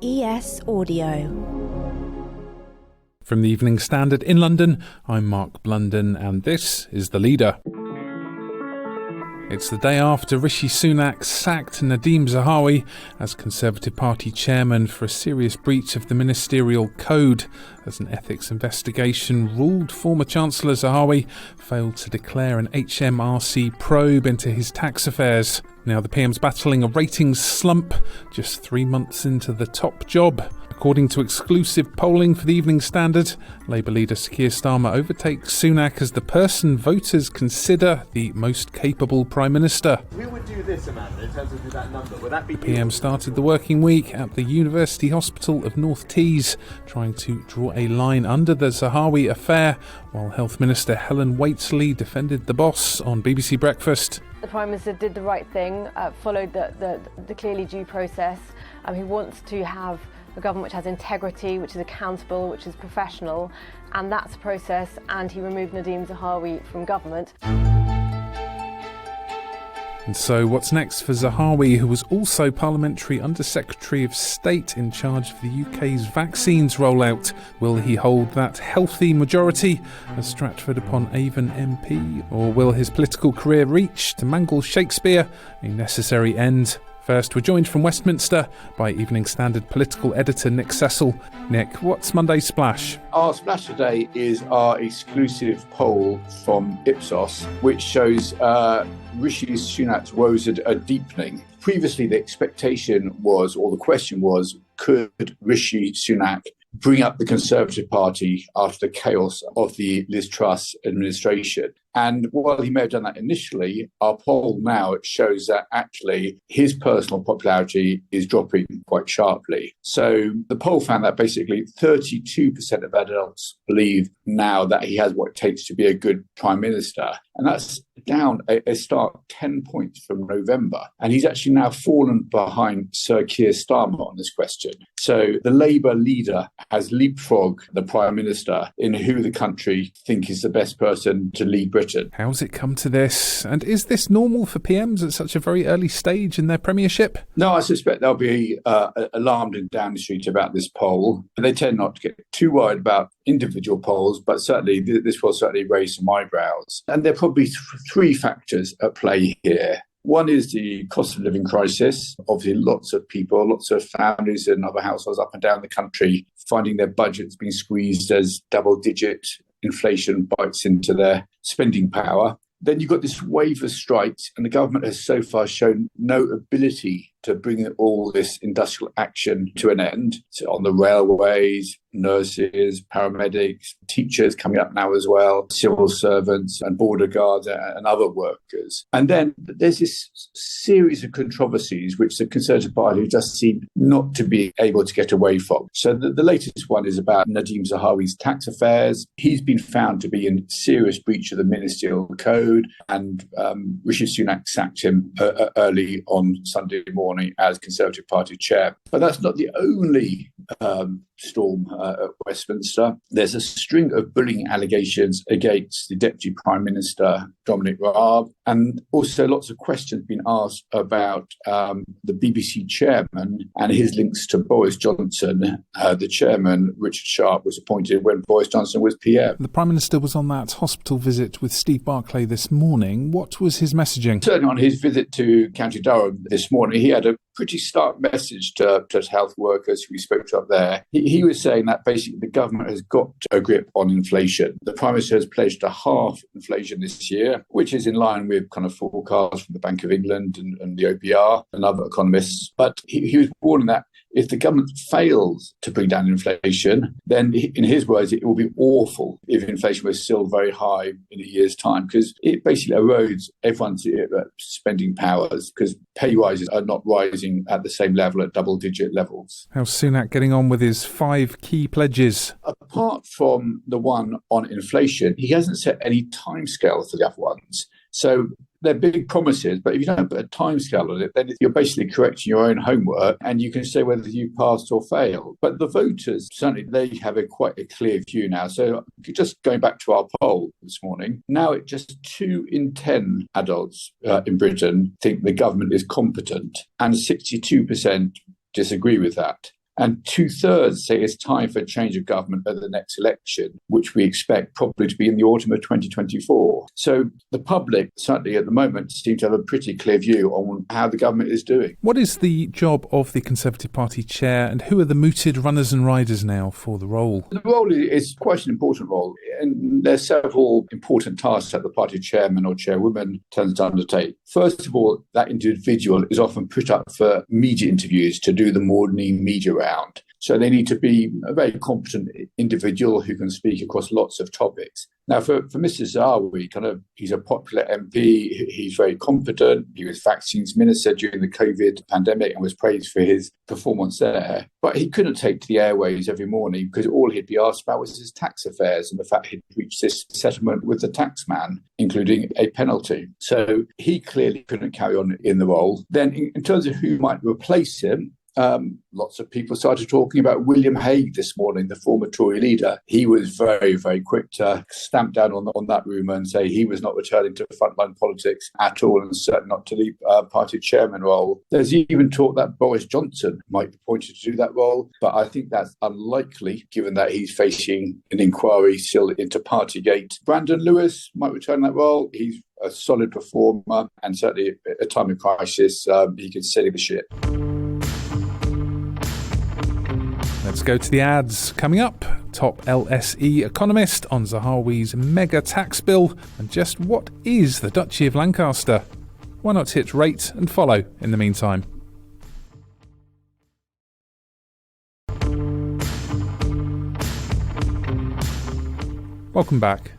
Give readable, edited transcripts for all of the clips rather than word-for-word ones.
ES Audio. From the Evening Standard in London, I'm Mark Blunden and this is The Leader. It's the day after Rishi Sunak sacked Nadhim Zahawi as Conservative Party chairman for a serious breach of the ministerial code, as an ethics investigation ruled former Chancellor Zahawi failed to declare an HMRC probe into his tax affairs. Now the PM's battling a ratings slump just 3 months into the top job. According to exclusive polling for the Evening Standard, Labour leader Sir Keir Starmer overtakes Sunak as the person voters consider the most capable Prime Minister. Who would do this, Amanda, in terms of that number? Would that be the PM started the working week at the University Hospital of North Tees, trying to draw a line under the Zahawi affair, while Health Minister Helen Waitley defended the boss on BBC Breakfast. The Prime Minister did the right thing, followed the clearly due process. He wants to have a government which has integrity, which is accountable, which is professional, and that's a process, and he removed Nadhim Zahawi from government. And so what's next for Zahawi, who was also Parliamentary Under-Secretary of State in charge of the UK's vaccines rollout? Will he hold that healthy majority as Stratford-upon-Avon MP? Or will his political career reach, to mangle Shakespeare, a necessary end? First, we're joined from Westminster by Evening Standard political editor Nic Cecil. Nick, what's Monday's splash? Our splash today is our exclusive poll from Ipsos, which shows Rishi Sunak's woes are deepening. Previously, the expectation was, or the question was, could Rishi Sunak bring up the Conservative Party after the chaos of the Liz Truss administration? And while he may have done that initially, our poll now shows that actually his personal popularity is dropping quite sharply. So the poll found that basically 32% of adults believe now that he has what it takes to be a good Prime Minister. And that's down a stark 10 points from November. And he's actually now fallen behind Sir Keir Starmer on this question. So the Labour leader has leapfrogged the Prime Minister in who the country think is the best person to lead Britain. How's it come to this? And is this normal for PMs at such a very early stage in their premiership? No, I suspect they'll be alarmed and down the street about this poll. They tend not to get too worried about individual polls, but certainly this will certainly raise some eyebrows. And there are probably three factors at play here. One is the cost of living crisis. Obviously, lots of people, lots of families and other households up and down the country finding their budgets being squeezed as double-digit inflation bites into their spending power. Then you've got this wave of strikes, and the government has so far shown no ability to bring all this industrial action to an end. So on the railways, nurses, paramedics, teachers coming up now as well, civil servants and border guards and other workers. And then there's this series of controversies which the Conservative Party just seem not to be able to get away from. So the latest one is about Nadhim Zahawi's tax affairs. He's been found to be in serious breach of the ministerial code, and Rishi Sunak sacked him early on Sunday morning as Conservative Party chair. But that's not the only storm at Westminster. There's a string of bullying allegations against the Deputy Prime Minister, Dominic Raab, and also lots of questions being asked about the BBC chairman and his links to Boris Johnson. The chairman, Richard Sharp, was appointed when Boris Johnson was PM. The Prime Minister was on that hospital visit with Steve Barclay this morning. What was his messaging? Certainly on his visit to County Durham this morning, he had a pretty stark message to health workers who we spoke to up there. He was saying that basically the government has got a grip on inflation. The Prime Minister has pledged to halve inflation this year, which is in line with kind of forecasts from the Bank of England and the OPR and other economists. But he was warning that if the government fails to bring down inflation, then in his words, it will be awful if inflation was still very high in a year's time, because it basically erodes everyone's spending powers, because pay rises are not rising at the same level at double-digit levels. How's Sunak getting on with his 5 key pledges? Apart from the one on inflation, he hasn't set any timescale for the other ones. So they're big promises, but if you don't put a timescale on it, then you're basically correcting your own homework and you can say whether you passed or failed. But the voters, certainly they have quite a clear view now. So just going back to our poll this morning, now just 2 in 10 adults in Britain think the government is competent, and 62% disagree with that. And 2/3 say it's time for a change of government at the next election, which we expect probably to be in the autumn of 2024. So the public, certainly at the moment, seem to have a pretty clear view on how the government is doing. What is the job of the Conservative Party chair, and who are the mooted runners and riders now for the role? The role is quite an important role, and there's several important tasks that the party chairman or chairwoman tends to undertake. First of all, that individual is often put up for media interviews to do the morning media round. So they need to be a very competent individual who can speak across lots of topics. Now, for Mr. Zahawi, he's a popular MP. He's very competent. He was vaccines minister during the COVID pandemic and was praised for his performance there. But he couldn't take to the airways every morning because all he'd be asked about was his tax affairs and the fact he'd reached this settlement with the taxman, including a penalty. So he clearly couldn't carry on in the role. Then in terms of who might replace him, lots of people started talking about William Hague this morning, the former Tory leader. He was very, very quick to stamp down on that rumour and say he was not returning to frontline politics at all, and certainly not to the party chairman role. There's even talk that Boris Johnson might be appointed to do that role, but I think that's unlikely given that he's facing an inquiry still into Partygate. Brandon Lewis might return that role. He's a solid performer, and certainly at a time of crisis, he can steady the ship. Let's go to the ads. Coming up, top LSE economist on Zahawi's mega tax bill, and just what is the Duchy of Lancaster? Why not hit rate and follow in the meantime? Welcome back.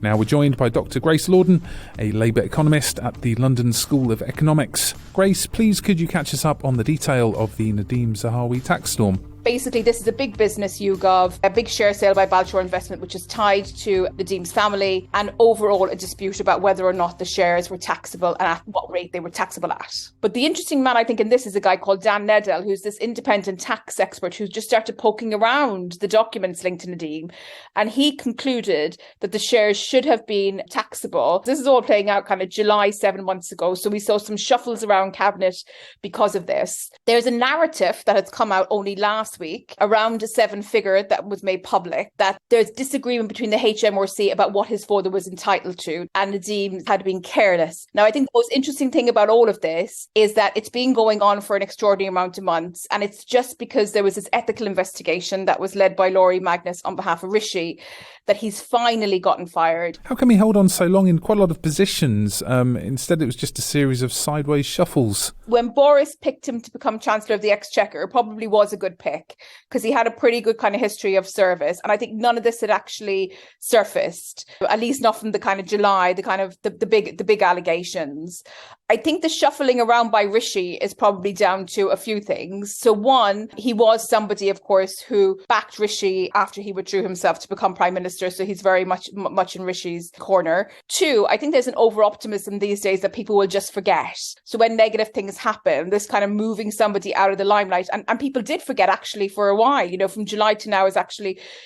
Now we're joined by Dr Grace Lordan, a Labour economist at the London School of Economics. Grace, please could you catch us up on the detail of the Nadhim Zahawi tax storm? Basically, this is a big business YouGov, a big share sale by Balfour Investment, which is tied to Nadhim's family, and overall a dispute about whether or not the shares were taxable and at what rate they were taxable at. But the interesting man, I think, in this is a guy called Dan Nedell, who's this independent tax expert who's just started poking around the documents linked to Nadhim. And he concluded that the shares should have been taxable. This is all playing out kind of July 7 months ago. So we saw some shuffles around cabinet because of this. There's a narrative that has come out only last week around a 7-figure that was made public, that there's disagreement between the HMRC about what his father was entitled to, and Nadhim had been careless. Now, I think the most interesting thing about all of this is that it's been going on for an extraordinary amount of months, and it's just because there was this ethical investigation that was led by Laurie Magnus on behalf of Rishi that he's finally gotten fired. How come he held on so long in quite a lot of positions? Instead, it was just a series of sideways shuffles. When Boris picked him to become Chancellor of the Exchequer, it probably was a good pick because he had a pretty good kind of history of service. And I think none of this had actually surfaced, at least not from the kind of July, the kind of the big allegations. I think the shuffling around by Rishi is probably down to a few things. So one, he was somebody, of course, who backed Rishi after he withdrew himself to become Prime Minister. So he's very much in Rishi's corner. Two, I think there's an over-optimism these days that people will just forget. So when negative things happen, this kind of moving somebody out of the limelight, and people did forget actually for a while, from July to now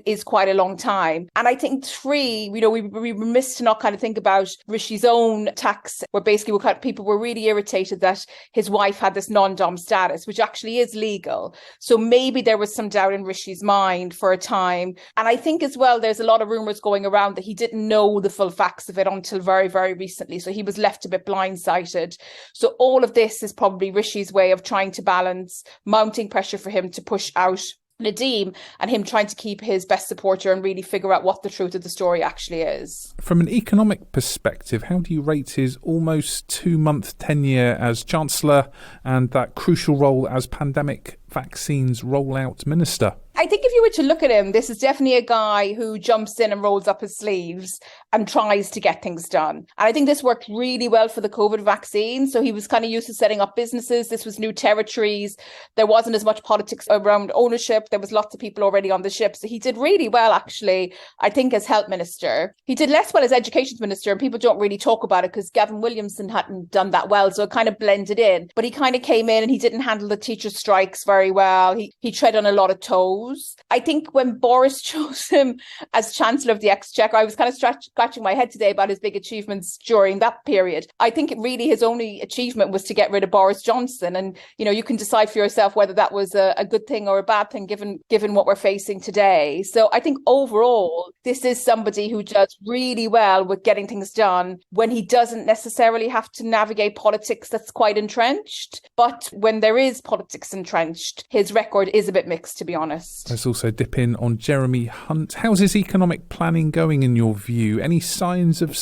is quite a long time. And I think three, we remiss to not kind of think about Rishi's own tax, where basically people were really irritated that his wife had this non-dom status, which actually is legal. So maybe there was some doubt in Rishi's mind for a time. And I think as well, there's a lot of rumours going around that he didn't know the full facts of it until very, very recently. So he was left a bit blindsided. So all of this is probably Rishi's way of trying to balance mounting pressure for him to push out Nadhim and him trying to keep his best supporter and really figure out what the truth of the story actually is. From an economic perspective, how do you rate his almost 2-month tenure as Chancellor and that crucial role as pandemic vaccines rollout minister? I think if you were to look at him, this is definitely a guy who jumps in and rolls up his sleeves and tries to get things done. And I think this worked really well for the COVID vaccine. So he was kind of used to setting up businesses. This was new territories. There wasn't as much politics around ownership. There was lots of people already on the ship. So he did really well, actually, I think, as health minister. He did less well as education minister, and people don't really talk about it because Gavin Williamson hadn't done that well. So it kind of blended in. But he kind of came in and he didn't handle the teacher strikes very well. He tread on a lot of toes. chose. I think when Boris chose him as Chancellor of the Exchequer, I was kind of scratching my head today about his big achievements during that period. I think really his only achievement was to get rid of Boris Johnson. And, you can decide for yourself whether that was a good thing or a bad thing, given what we're facing today. So I think overall, this is somebody who does really well with getting things done when he doesn't necessarily have to navigate politics that's quite entrenched. But when there is politics entrenched, his record is a bit mixed, to be honest. Let's also dip in on Jeremy Hunt. How's his economic planning going in your view? Any signs of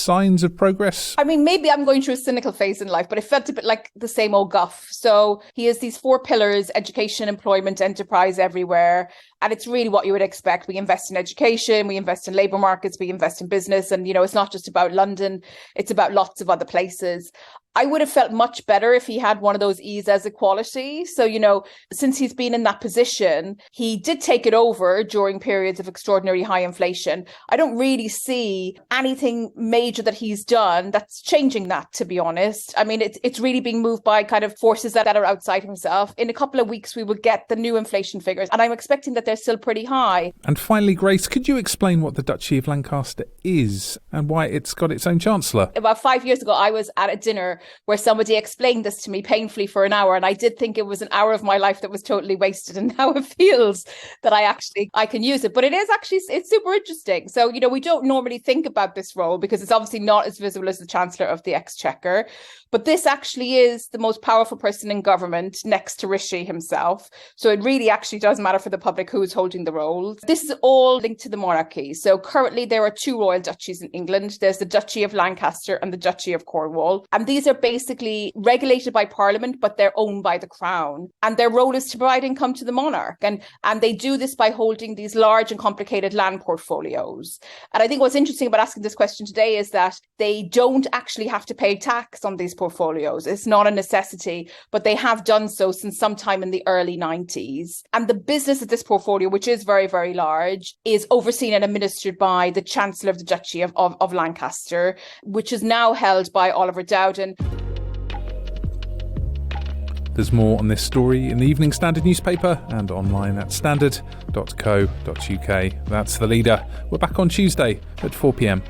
progress? I mean, maybe I'm going through a cynical phase in life, but it felt a bit like the same old guff. So he has these 4 pillars: education, employment, enterprise, everywhere. And it's really what you would expect. We invest in education, we invest in labour markets, we invest in business. And, it's not just about London, it's about lots of other places. I would have felt much better if he had one of those E's as equality. So, since he's been in that position, he did take it over during periods of extraordinary high inflation. I don't really see anything major that he's done that's changing that, to be honest. I mean, it's really being moved by kind of forces that are outside himself. In a couple of weeks, we will get the new inflation figures, and I'm expecting that they're still pretty high. And finally, Grace, could you explain what the Duchy of Lancaster is and why it's got its own Chancellor? About 5 years ago, I was at a dinner where somebody explained this to me painfully for an hour, and I did think it was an hour of my life that was totally wasted, and now it feels that I can use it. But it's super interesting. So, we don't normally think about this role because it's obviously not as visible as the Chancellor of the Exchequer, but this actually is the most powerful person in government next to Rishi himself. So it really actually does matter for the public who is holding the role. This is all linked to the monarchy. So currently there are 2 royal duchies in England. There's the Duchy of Lancaster and the Duchy of Cornwall. And these are basically regulated by Parliament, but they're owned by the Crown. And their role is to provide income to the monarch. And they do this by holding these large and complicated land portfolios. And I think what's interesting about asking this question today is that they don't actually have to pay tax on these portfolios. It's not a necessity, but they have done so since sometime in the early 90s. And the business of this portfolio, which is very, very large, is overseen and administered by the Chancellor of the Duchy of Lancaster, which is now held by Oliver Dowden. There's more on this story in the Evening Standard newspaper and online at standard.co.uk. That's The Leader. We're back on Tuesday at 4 p.m.